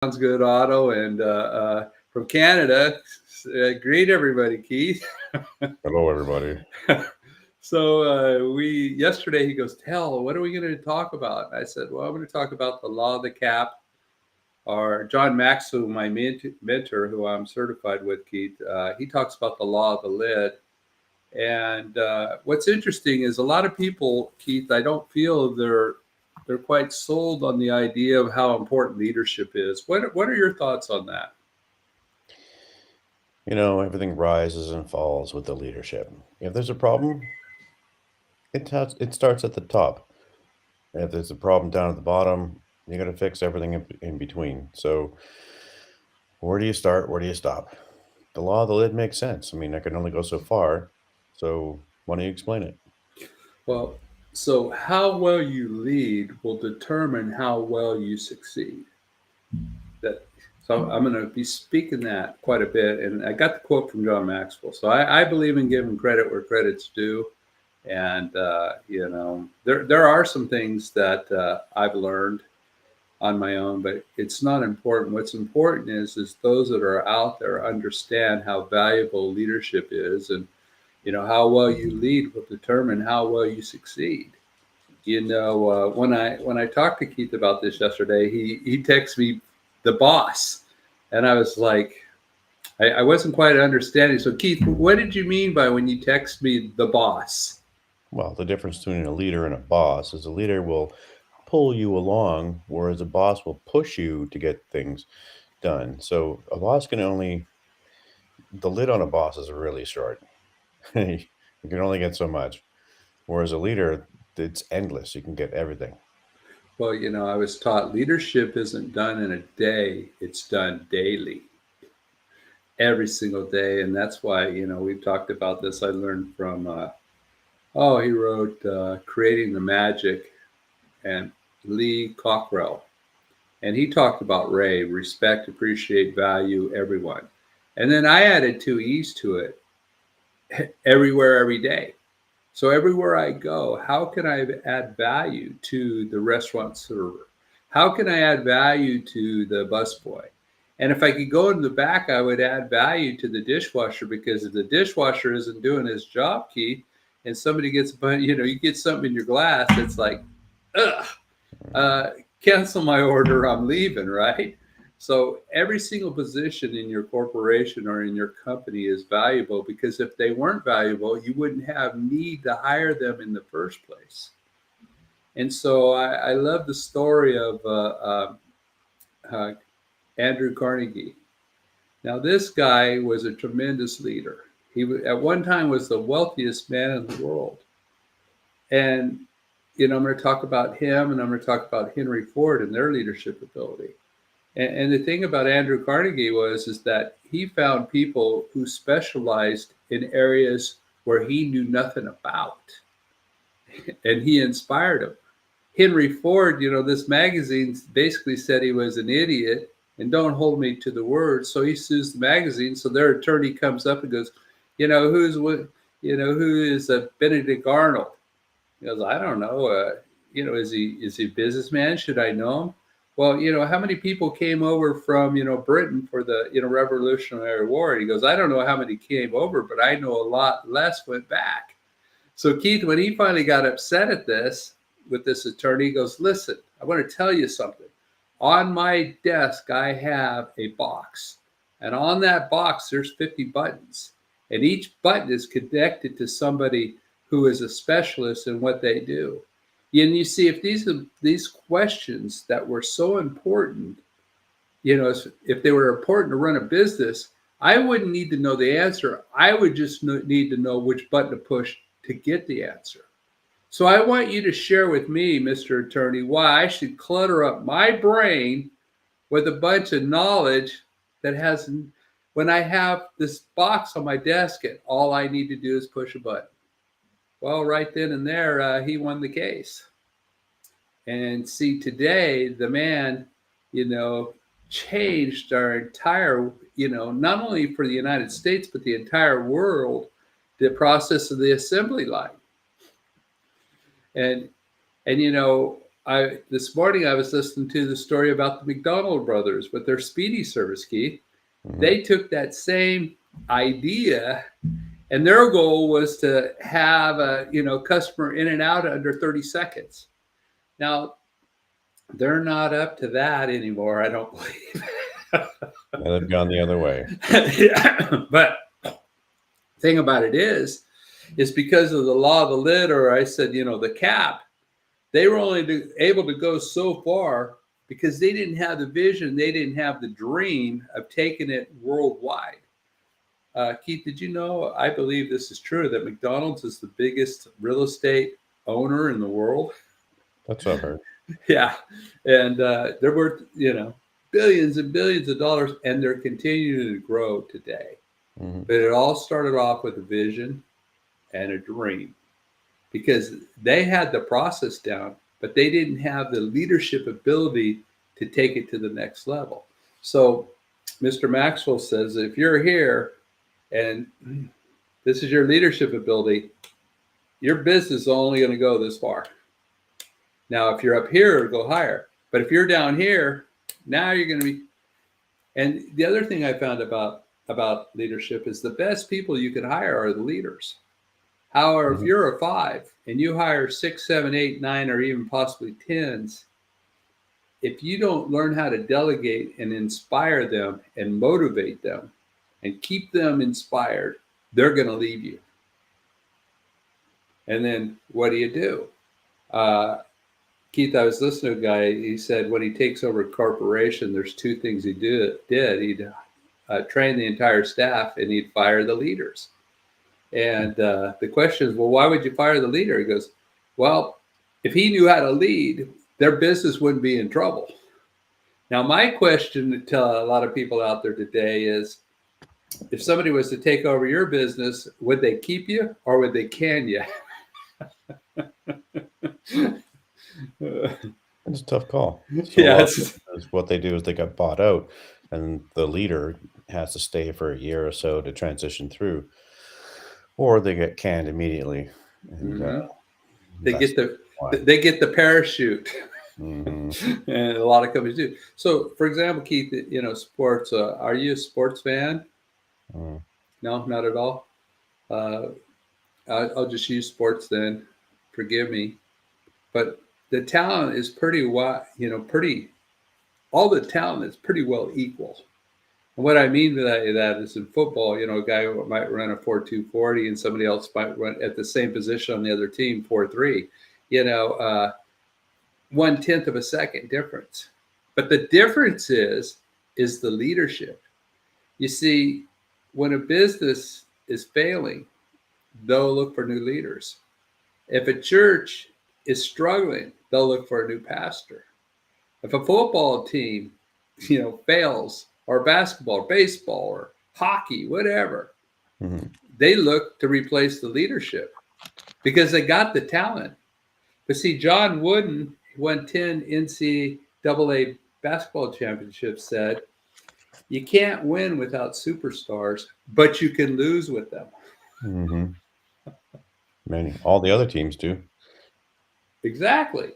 Sounds good, Otto, and from Canada. Greet everybody, Keith. Hello, everybody. So we yesterday he goes, "Tell, what are we going to talk about?" I said, "Well, I'm going to talk about the law of the cap." Or John Maxwell, my mentor, who I'm certified with, Keith, he talks about the law of the lid. And what's interesting is a lot of people, Keith, I don't feel they're quite sold on the idea of how important leadership is. What are your thoughts on that? Everything rises and falls with the leadership. If there's a problem, it starts at the top. And if there's a problem down at the bottom, you got to fix everything in between. So, where do you start? Where do you stop? The law of the lid makes sense. I mean, I can only go so far. So, why don't you explain it? Well, so how well you lead will determine how well you succeed. That so I'm going to be speaking that quite a bit, and I got the quote from John Maxwell. So I believe in giving credit where credit's due, and there are some things that I've learned on my own, but it's not important. What's important is those that are out there understand how valuable leadership is, and how well you lead will determine how well you succeed. When I talked to Keith about this yesterday, he texted me the boss, and I was like, I wasn't quite understanding. So Keith, what did you mean by when you text me the boss? Well, the difference between a leader and a boss is a leader will pull you along, whereas a boss will push you to get things done. So, a boss can only, the lid on a boss is really short. You can only get so much. Whereas a leader, it's endless. You can get everything. Well, I was taught leadership isn't done in a day; it's done daily, every single day, and that's why we've talked about this. I learned from he wrote "Creating the Magic" and Lee Cockrell. And he talked about Ray, respect, appreciate, value, everyone. And then I added two E's to it, everywhere, every day. So everywhere I go, how can I add value to the restaurant server? How can I add value to the busboy? And if I could go in the back, I would add value to the dishwasher, because if the dishwasher isn't doing his job, Keith, and somebody gets, you get something in your glass, it's like, ugh, uh, cancel my order, I'm leaving, right? So every single position in your corporation or in your company is valuable, because if they weren't valuable, you wouldn't have need to hire them in the first place. And so I love the story of uh, Andrew Carnegie. Now, this guy was a tremendous leader. At one time was the wealthiest man in the world. And I'm going to talk about him, and I'm going to talk about Henry Ford and their leadership ability. And the thing about Andrew Carnegie is that he found people who specialized in areas where he knew nothing about, and he inspired them. Henry Ford, this magazine basically said he was an idiot, and don't hold me to the word. So he sues the magazine. So their attorney comes up and goes, who is Benedict Arnold? He goes, I don't know. Is he a businessman? Should I know him? Well, how many people came over from, Britain for the, Revolutionary War? And he goes, I don't know how many came over, but I know a lot less went back. So Keith, when he finally got upset at this with this attorney, he goes, listen, I want to tell you something. On my desk, I have a box. And on that box, there's 50 buttons. And each button is connected to somebody who is a specialist in what they do. And you see, if these questions that were so important, if they were important to run a business, I wouldn't need to know the answer. I would just need to know which button to push to get the answer. So I want you to share with me, Mr. Attorney, why I should clutter up my brain with a bunch of knowledge that has, when I have this box on my desk and all I need to do is push a button. Well, right then and there, he won the case. And see, today, the man, changed our entire, not only for the United States, but the entire world, the process of the assembly line. And This morning I was listening to the story about the McDonald brothers with their speedy service, Keith. Mhm. They took that same idea, and their goal was to have a customer in and out under 30 seconds. Now they're not up to that anymore, I don't believe. Yeah, they've gone the other way. Yeah. But thing about it is because of the law of the lid, or I said, the cap. They were only able to go so far because they didn't have the vision, they didn't have the dream of taking it worldwide. Keith, did you know? I believe this is true that McDonald's is the biggest real estate owner in the world. That's what I've heard. Yeah, and they're worth billions and billions of dollars, and they're continuing to grow today. Mhm. But it all started off with a vision and a dream, because they had the process down, but they didn't have the leadership ability to take it to the next level. So, Mr. Maxwell says, if you're here and this is your leadership ability, your business is only going to go this far. Now, if you're up here, it'll go higher. But if you're down here, now you're going to be. And the other thing I found about leadership is the best people you can hire are the leaders. However, if Mhm. you're a 5 and you hire 6, 7, 8, 9, or even possibly 10s, if you don't learn how to delegate and inspire them and motivate them and keep them inspired, they're going to leave you. And then what do? Keith, I was listening to a guy. He said when he takes over a corporation, there's 2 things he did. He'd train the entire staff and he'd fire the leaders. And the question is, well, why would you fire the leader? He goes, well, if he knew how to lead, their business wouldn't be in trouble. Now, my question to a lot of people out there today is, if somebody was to take over your business, would they keep you or would they can you? It's a tough call. So a lot of Yes. businesses, what they do is they got bought out, and the leader has to stay for a year or so to transition through, or they get canned immediately, and Mm-hmm. They that's get the why. they get the parachute, Mhm. and a lot of companies do. So, for example, Keith, sports. Are you a sports fan? Mm. No, not at all. Uh, I'll just use sports then. Forgive me, but the talent is pretty wide. Pretty all the talent is pretty well equal. And what I mean by that is in football, a guy might run a 4.240 and somebody else might run at the same position on the other team 4.3. 1/10 of a second difference. But the difference is the leadership. You see, when a business is failing, they'll look for new leaders. If a church is struggling, they'll look for a new pastor. If a football team, fails, or basketball, or baseball, or hockey, whatever, Mhm. they look to replace the leadership because they got the talent. But see, John Wooden won 10 NCAA basketball championships, said, you can't win without superstars, but you can lose with them. Mhm. Many all the other teams do. Exactly.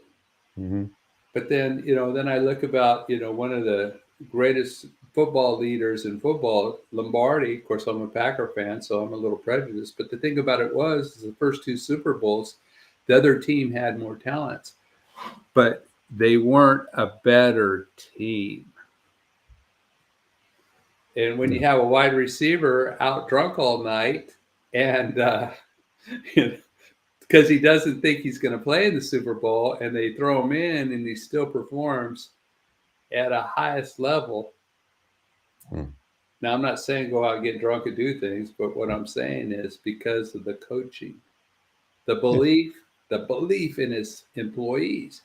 Mhm. But then I look about, one of the greatest football leaders in football, Lombardi. Of course, I'm a Packer fan, so I'm a little prejudiced. But the thing about it was, the first 2 Super Bowls, the other team had more talents, but they weren't a better team. And when you No. have a wide receiver out drunk all night, and because he doesn't think he's going to play in the Super Bowl, and they throw him in, and he still performs at a highest level. Mm. Now, I'm not saying go out and get drunk and do things, but what I'm saying is because of the coaching, the Yeah, belief, the belief in his employees.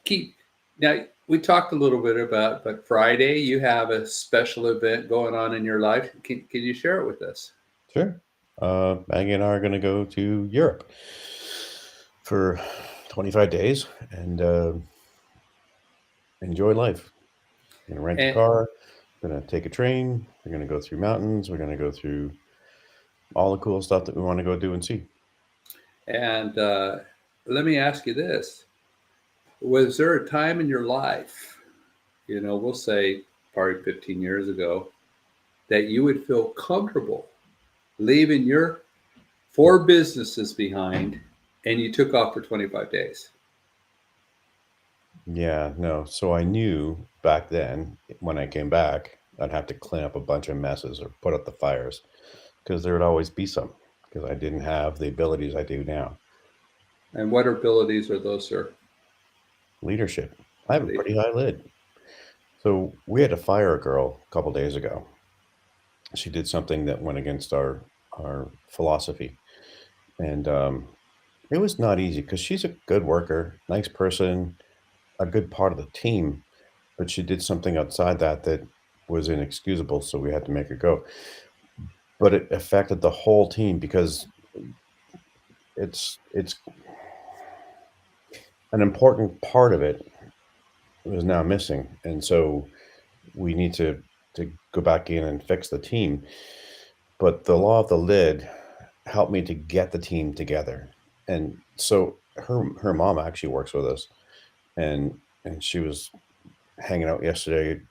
Keith, now we talked a little bit about, but Friday you have a special event going on in your life. Can you share it with us? sure. Maggie and I are gonna go to Europe for 25 days and, enjoy life. Gonna rent a And car, gonna take a train, we're gonna go through mountains, we're gonna go through all the cool stuff that we wanna go do and see. and let me ask you this: Was there a time in your life, we'll say probably 15 years ago, that you would feel comfortable leaving your four businesses behind and you took off for 25 days? Yeah, no. So I knew back then when I came back, I'd have to clean up a bunch of messes or put out the fires because there would always be some because I didn't have the abilities I do now. And what abilities are those, sir? Leadership. I have a Lead. pretty high lid. So we had to fire a girl a couple days ago. She did something that went against our philosophy, and it was not easy because she's a good worker, nice person, a good part of the team, but she did something outside that was inexcusable, so we had to make her go. But it affected the whole team because it's an important part of it was now missing, and so we need to go back in and fix the team. But the law of the lid helped me to get the team together, and so her mom actually works with us, and she was hanging out yesterday,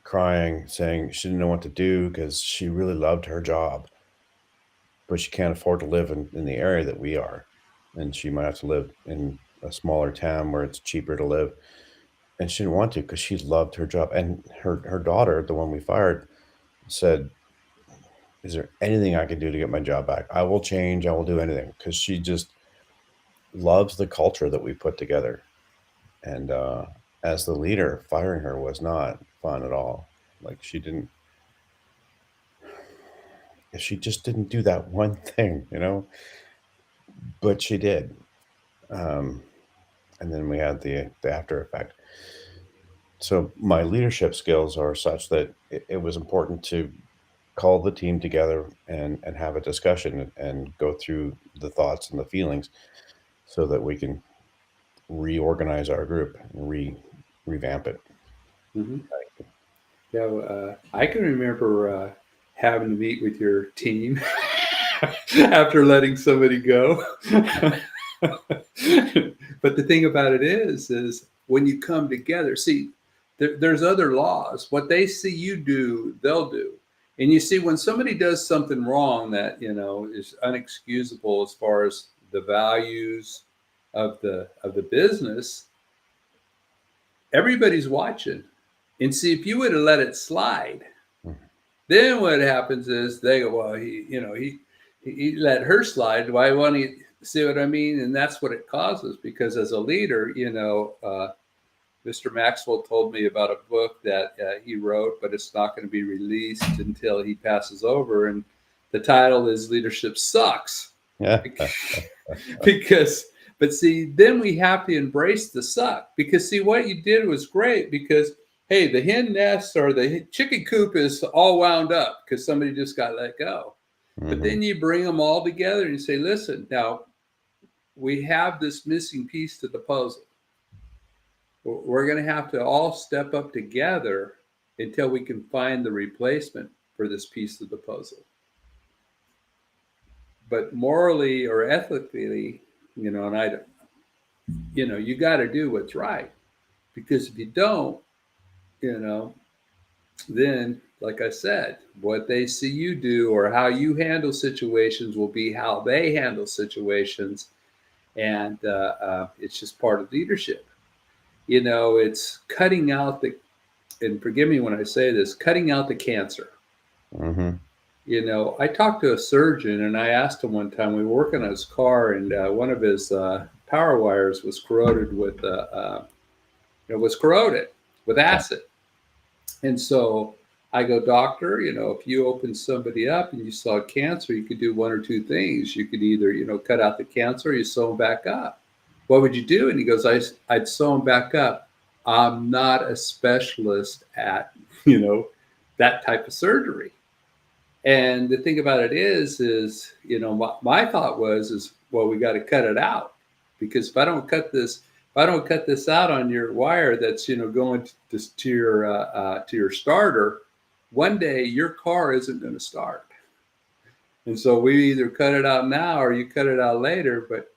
crying, saying she didn't know what to do because she really loved her job, but she can't afford to live in the area that we are, and she might have to live in a smaller town where it's cheaper to live, and she didn't want to because she loved her job, and her daughter, the one we fired, said, "Is there anything I can do to get my job back? I will change, I will do anything," because she just loves the culture that we put together, and, as the leader, firing her was not fun at all. Like, she just didn't do that one thing, but she did, um, and then we had the after effect. So my leadership skills are such that it was important to call the team together and have a discussion and go through the thoughts and the feelings so that we can reorganize our group and revamp it. Hmm. Yeah, I can remember having to meet with your team after letting somebody go. But the thing about it is when you come together, see, there's other laws. What they see you do, they'll do. And you see, when somebody does something wrong that is unexcusable as far as the values of the business, everybody's watching. And see, if you would have let it slide, Mhm. then what happens is they go, well, he let her slide. Why won't he? See what I mean? And that's what it causes. Because as a leader, Mr. Maxwell told me about a book that he wrote, but it's not going to be released until he passes over. And the title is "Leadership Sucks." Yeah. Because, but see, then we have to embrace the suck. Because see, what you did was great. Because hey, the hen nest or the chicken coop is all wound up because somebody just got let go. But Mhm. then you bring them all together and you say, listen, now we have this missing piece to the puzzle. We're going to have to all step up together until we can find the replacement for this piece of the puzzle. But morally or ethically, and you got to do what's right. Because if you don't, you know, then, like I said, what they see you do or how you handle situations will be how they handle situations. And it's just part of leadership. It's cutting out and forgive me when I say this, cutting out the cancer. Mhm. I talked to a surgeon and I asked him one time, we were working on his car and one of his power wires was corroded was corroded with Yeah. acid. And so I go, doctor, if you open somebody up and you saw cancer, you could do one or two things. You could either, cut out the cancer or you sew them back up. What would you do? And he goes, I'd sew them back up. I'm not a specialist at, that type of surgery. And the thing about it my thought is, well, we got to cut it out because if I don't cut this out on your wire that's going to your starter, one day your car isn't going to start. And so we either cut it out now or you cut it out later. But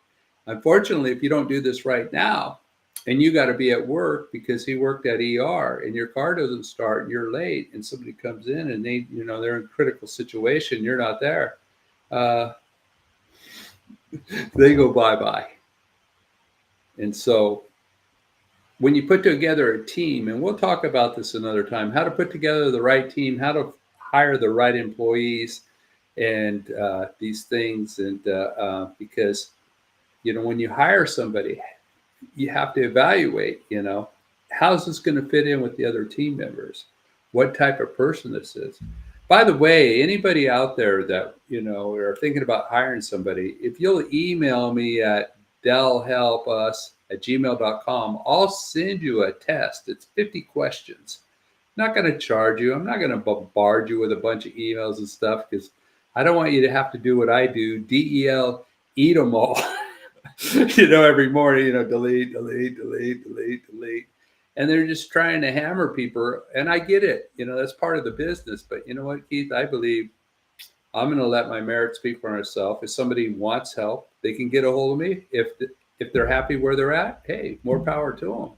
unfortunately, if you don't do this right now, and you got to be at work because he worked at ER, and your car doesn't start, and you're late, and somebody comes in and they're in a critical situation, you're not there, uh, they go bye bye. And so when you put together a team, and we'll talk about this another time, how to put together the right team, how to hire the right employees, and these things, and because when you hire somebody, you have to evaluate, how's this going to fit in with the other team members? What type of person this is? By the way, anybody out there that, are thinking about hiring somebody, if you'll email me at dellhelpus@gmail.com, I'll send you a test. It's 50 questions. I'm not going to charge you. I'm not going to bombard you with a bunch of emails and stuff because I don't want you to have to do what I do, DEL, eat them all. Every morning, delete, delete, delete, delete, delete. And they're just trying to hammer people. And I get it. That's part of the business. But you know what, Keith? I believe I'm going to let my merit speak for myself. If somebody wants help, they can get a hold of me. If they're happy where they're at, hey, more power to them.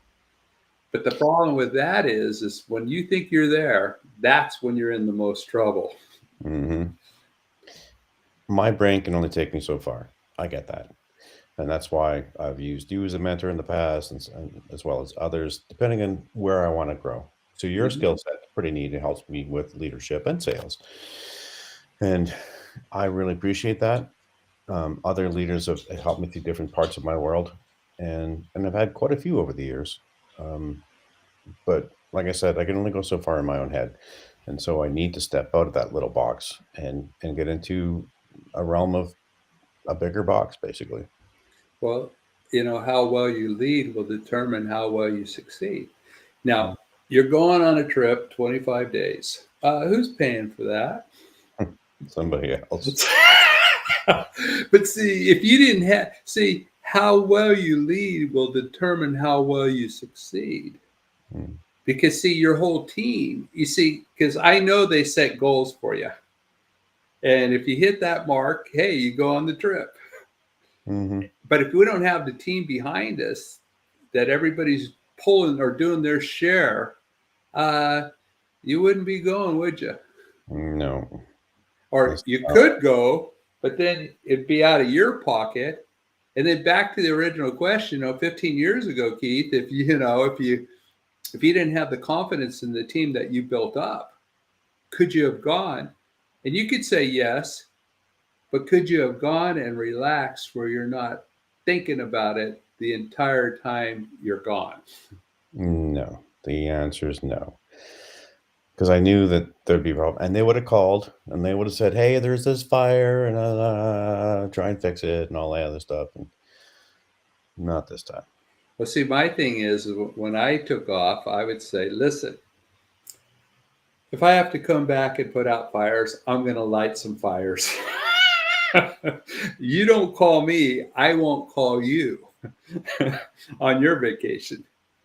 But the problem with that is when you think you're there, that's when you're in the most trouble. Mm-hmm. My brain can only take me so far. I get that. And that's why I've used you as a mentor in the past, and as well as others, depending on where I want to grow. So your Mm-hmm. skill set is pretty neat. It helps me with leadership and sales. And I really appreciate that. Other leaders have helped me through different parts of my world, and I've had quite a few over the years. Um, but like I said, I can only go so far in my own head, and so I need to step out of that little box and get into a realm of a bigger box, basically. Well, how well you lead will determine how well you succeed. Now, you're going on a trip, 25 days. Who's paying for that? Somebody else. But see, if you didn't how well you lead will determine how well you succeed. Mm. Because see, your whole team, because I know they set goals for you. And if you hit that mark, hey, you go on the trip. Mm-hmm. But if we don't have the team behind us, that everybody's pulling or doing their share, you wouldn't be going, would you? No. Or That's you could go, but then it'd be out of your pocket. And then back to the original question, 15 years ago, Keith, if you didn't have the confidence in the team that you built up, could you have gone? And you could say yes, but could you have gone and relaxed where you're not thinking about it the entire time you're gone? no. The answer is no. Because I knew that there'd be a problem, and they would have called, and they would have said, "Hey, there's this fire, and try and fix it, and all that other stuff." And not this time. Well, see, my thing is when I took off, I would say, listen, if I have to come back and put out fires, I'm going to light some fires. You don't call me, I won't call you on your vacation.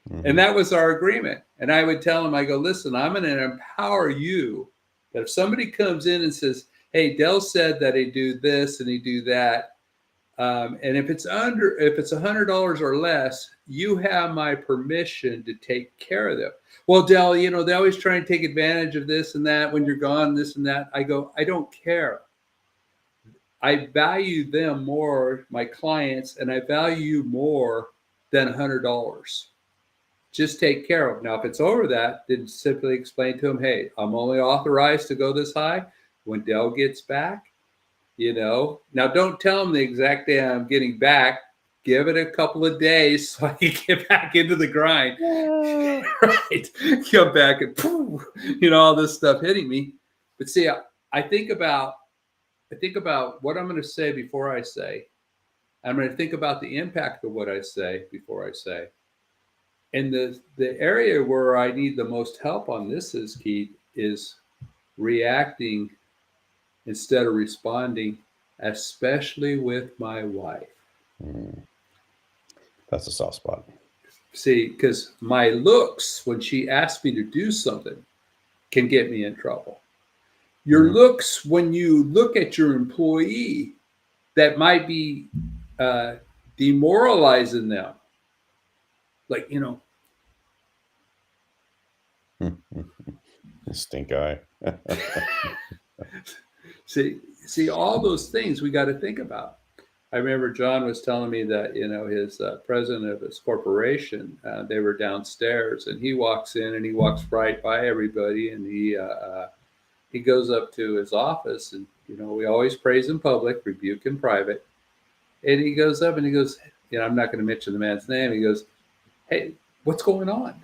And Mm-hmm. that was our agreement. And I would tell him, I go, listen, I'm going to empower you that if somebody comes in and says, hey, Dell said that he'd do this and he'd do that. And if it's $100 or less, you have my permission to take care of them. Well, Dell, they always try and take advantage of this and that when you're gone, this and that. I go, I don't care. I value them more, my clients, and I value you more than $100. Just take care of them. Now, if it's over that, then simply explain to them, hey, I'm only authorized to go this high. When Dell gets back, now don't tell them the exact day I'm getting back. Give it a couple of days so I can get back into the grind. Yeah. Right. Come back and poof, all this stuff hitting me. But see, I think about what I'm going to say before I say. I'm going to think about the impact of what I say before I say. And the area where I need the most help on this is, Keith, is reacting instead of responding, especially with my wife. Mm. That's a soft spot. See, because my looks, when she asks me to do something, can get me in trouble. Your looks, when you look at your employee, that might be demoralizing them. Like, Stink eye. see all those things we got to think about. I remember John was telling me that, his president of his corporation, they were downstairs, and he walks in and he walks right by everybody, and he goes up to his office, and we always praise in public, rebuke in private. And he goes up and he goes, I'm not going to mention the man's name. He goes, "Hey, what's going on?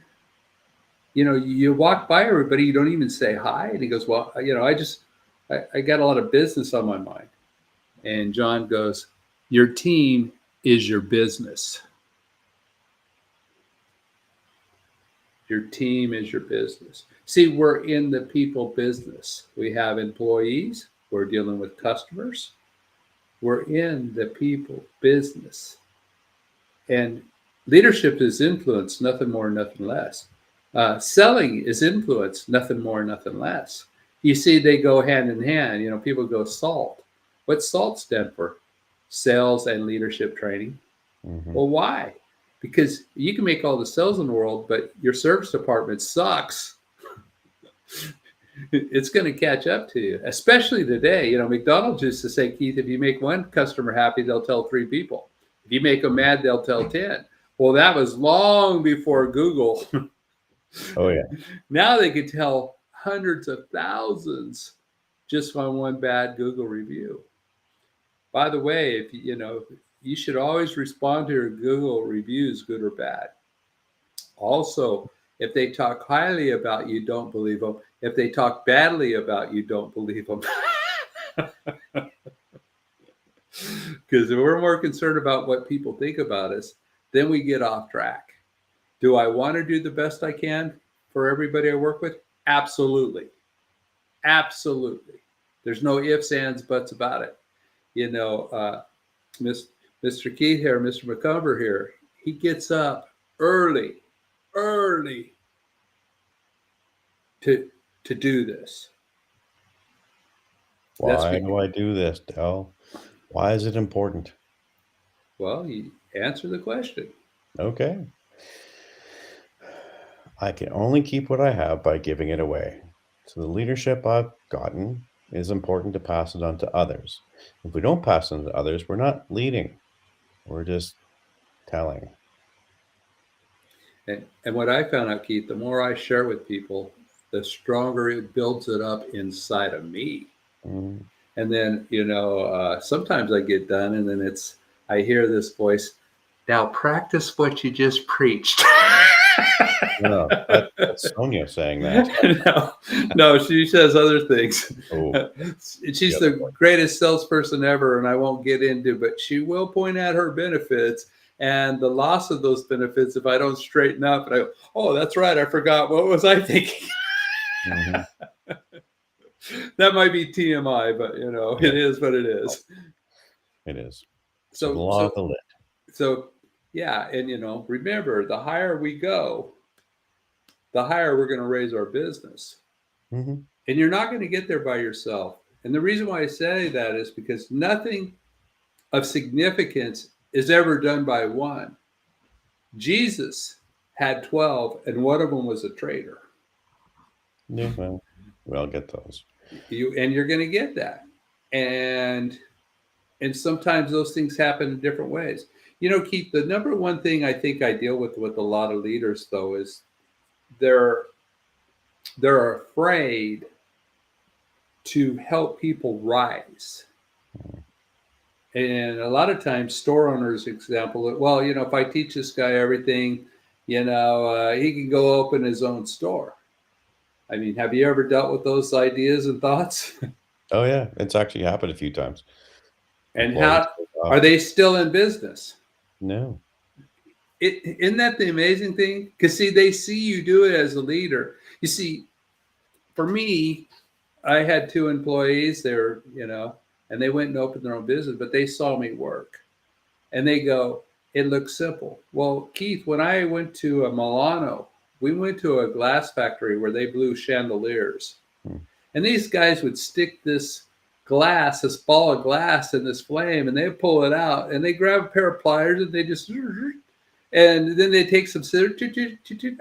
You walk by everybody, you don't even say hi." And he goes, "Well, I got a lot of business on my mind." And John goes, "Your team is your business. Your team is your business." See, we're in the people business. We have employees. We're dealing with customers. We're in the people business. And leadership is influence, nothing more, nothing less. Selling is influence, nothing more, nothing less. You see, they go hand in hand. People go SALT. What's SALT stand for? Sales and leadership training. Mm-hmm. Well, why? Because you can make all the sales in the world, but your service department sucks. It's going to catch up to you, especially today. McDonald's used to say, Keith, if you make one customer happy, they'll tell 3 people. If you make them mad, they'll tell 10. Well, that was long before Google. Oh, yeah. Now they could tell hundreds of thousands just on one bad Google review. By the way, if you should always respond to your Google reviews, good or bad. Also, if they talk highly about you, don't believe them. If they talk badly about you, don't believe them. Because if we're more concerned about what people think about us, then we get off track. Do I want to do the best I can for everybody I work with? Absolutely. Absolutely. There's no ifs, ands, buts about it. Mr. Keith here, Mr. McCumber here, he gets up early to do this. Why do I do this, Del? Why is it important? Well, you answer the question. Okay. I can only keep what I have by giving it away. So the leadership I've gotten is important to pass it on to others. If we don't pass it on to others, we're not leading. We're just telling. And what I found out, Keith, the more I share with people, the stronger it builds it up inside of me. Mm. And then, sometimes I get done and then I hear this voice, "Now practice what you just preached." No, that's Sonia saying that. No, she says other things. Oh, She's the greatest salesperson ever, and I won't get into, but she will point out her benefits and the loss of those benefits if I don't straighten up. And I go, "Oh, that's right, I forgot. What was I thinking?" Mm-hmm. That might be TMI, but It is what it is. It is. So the law of the lid. So yeah, and remember, the higher we go, the higher we're going to raise our business. Mm-hmm. And you're not going to get there by yourself. And the reason why I say that is because nothing of significance is ever done by one. Jesus had 12, and one of them was a traitor. Yeah, well, we'll get those. You're going to get that. And sometimes those things happen in different ways. Keith, the number one thing I think I deal with a lot of leaders, though, is they're afraid to help people rise. And a lot of times, store owners, example, well, if I teach this guy everything, he can go open his own store. I mean, have you ever dealt with those ideas and thoughts? Oh, yeah. It's actually happened a few times. And how are they still in business? No. Isn't that the amazing thing? Because, see, they see you do it as a leader. You see, for me, I had 2 employees. They're, and they went and opened their own business, but they saw me work. And they go, "It looks simple." Well, Keith, when I went to Milano, we went to a glass factory where they blew chandeliers. And these guys would stick this ball of glass in this flame, and they pull it out, and they grab a pair of pliers, and they just, And then they take some scissors.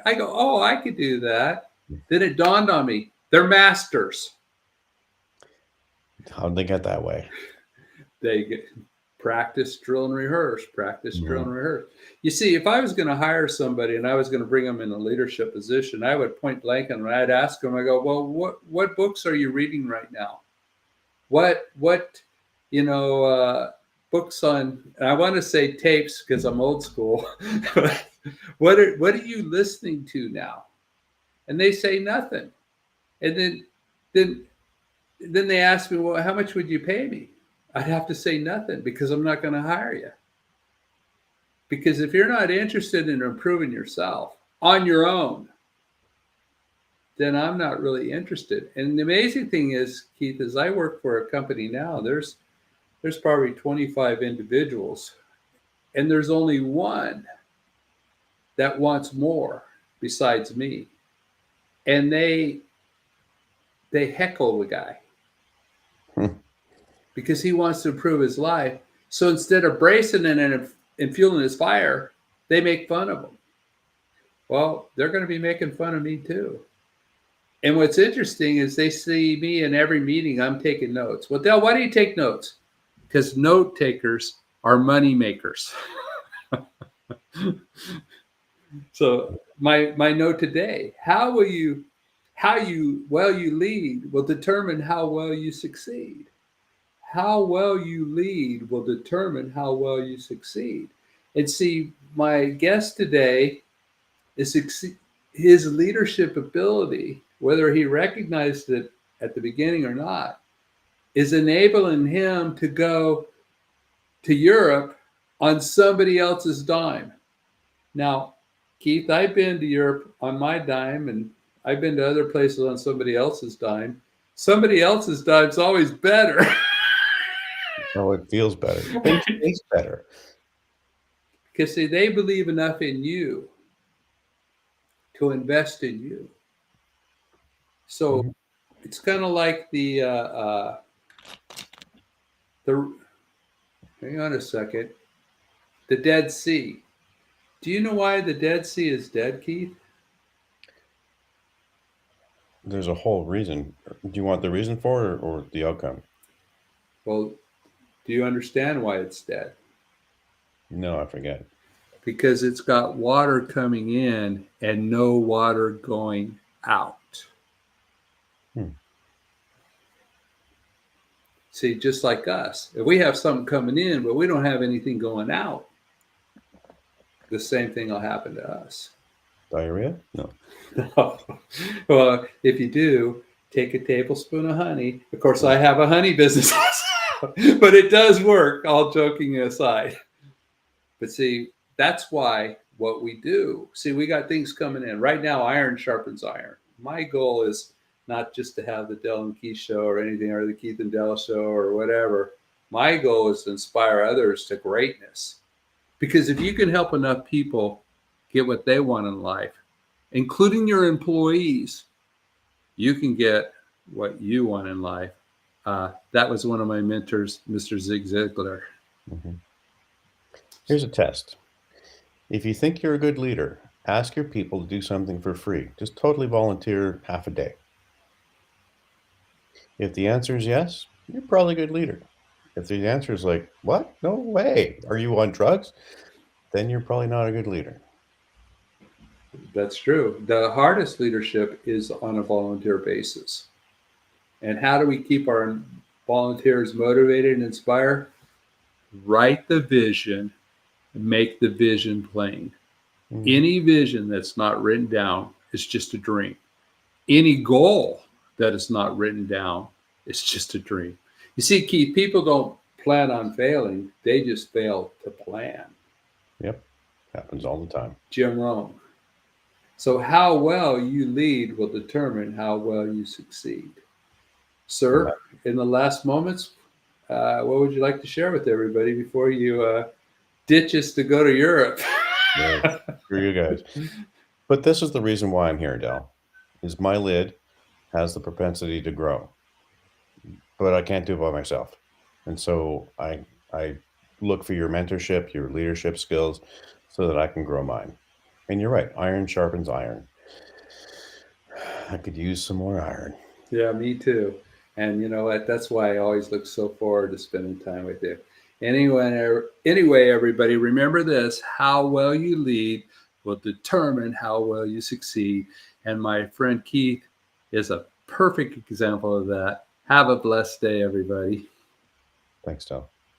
I go, oh, I could do that. Then it dawned on me, they're masters. How'd they get that way? They get practice, drill, and rehearse, practice, drill, Mhm. and rehearse. You see, if I was going to hire somebody and I was going to bring them in a leadership position, I would point blank and I'd ask them, I go, well, what books are you reading right now? What you know books on, and I want to say tapes because I'm old school. What are you listening to now? And they say nothing. And then then they ask me, well, how much would you pay me? I'd have to say nothing because I'm not going to hire you. Because if you're not interested in improving yourself on your own, then I'm not really interested. And the amazing thing is, Keith, is I work for a company now. There's probably 25 individuals, and there's only one that wants more besides me. And they heckle the guy Hmm. because he wants to improve his life. So instead of bracing it and fueling his fire, they make fun of him. Well, they're going to be making fun of me too. And what's interesting is they see me in every meeting. I'm taking notes. Well, Dale, why do you take notes? Because note takers are money makers. So my note today: how you well you lead will determine how well you succeed. How well you lead will determine how well you succeed. And see, my guest today is his leadership ability, whether he recognized it at the beginning or not, is enabling him to go to Europe on somebody else's dime. Now, Keith, I've been to Europe on my dime, and I've been to other places on somebody else's dime. Somebody else's dime's always better. Oh, it feels better. Things taste better. Because see, they believe enough in you to invest in you. So Mhm. it's kind of like the hang on a second, the Dead Sea. Do you know why the Dead Sea is dead, Keith? There's a whole reason. Do you want the reason for it or the outcome? Well, do you understand why it's dead? No, I forget. Because it's got water coming in and no water going out. Hmm. See, just like us, if we have something coming in but we don't have anything going out, the same thing will happen to us. Diarrhea? No. Well, if you do, take a tablespoon of honey. Of course, I have a honey business also, but it does work, all joking aside. But see, that's why what we do, see, we got things coming in. Right now, iron sharpens iron. My goal is not just to have the Dell and Keith show or anything, or the Keith and Dell show or whatever. My goal is to inspire others to greatness. Because if you can help enough people get what they want in life, including your employees, you can get what you want in life. That was one of my mentors, Mr. Zig Ziglar. Mhm. Here's a test. If you think you're a good leader, ask your people to do something for free. Just totally volunteer half a day. If the answer is yes, you're probably a good leader. If the answer is like, what? No way. Are you on drugs? Then you're probably not a good leader. That's true. The hardest leadership is on a volunteer basis. And how do we keep our volunteers motivated and inspired? Write the vision, make the vision plain. Mhm. Any vision that's not written down is just a dream. Any goal that is not written down is just a dream. You see, Keith, people don't plan on failing, they just fail to plan. Yep. Happens all the time. Jim Rome. So, how well you lead will determine how well you succeed. Yeah. Sir, in the last moments, what would you like to share with everybody before you ditch us to go to Europe? Yeah. Screw you guys. But this is the reason why I'm here, Dell, is my lid has the propensity to grow, but I can't do it by myself. And so I look for your mentorship, your leadership skills so that I can grow mine. And you're right, iron sharpens iron. I could use some more iron. Yeah, me too. And you know what? That's why I always look so forward to spending time with you. Anyway, everybody, remember this: how well you lead will determine how well you succeed. And my friend Keith is a perfect example of that. Have a blessed day, everybody. Thanks, Del.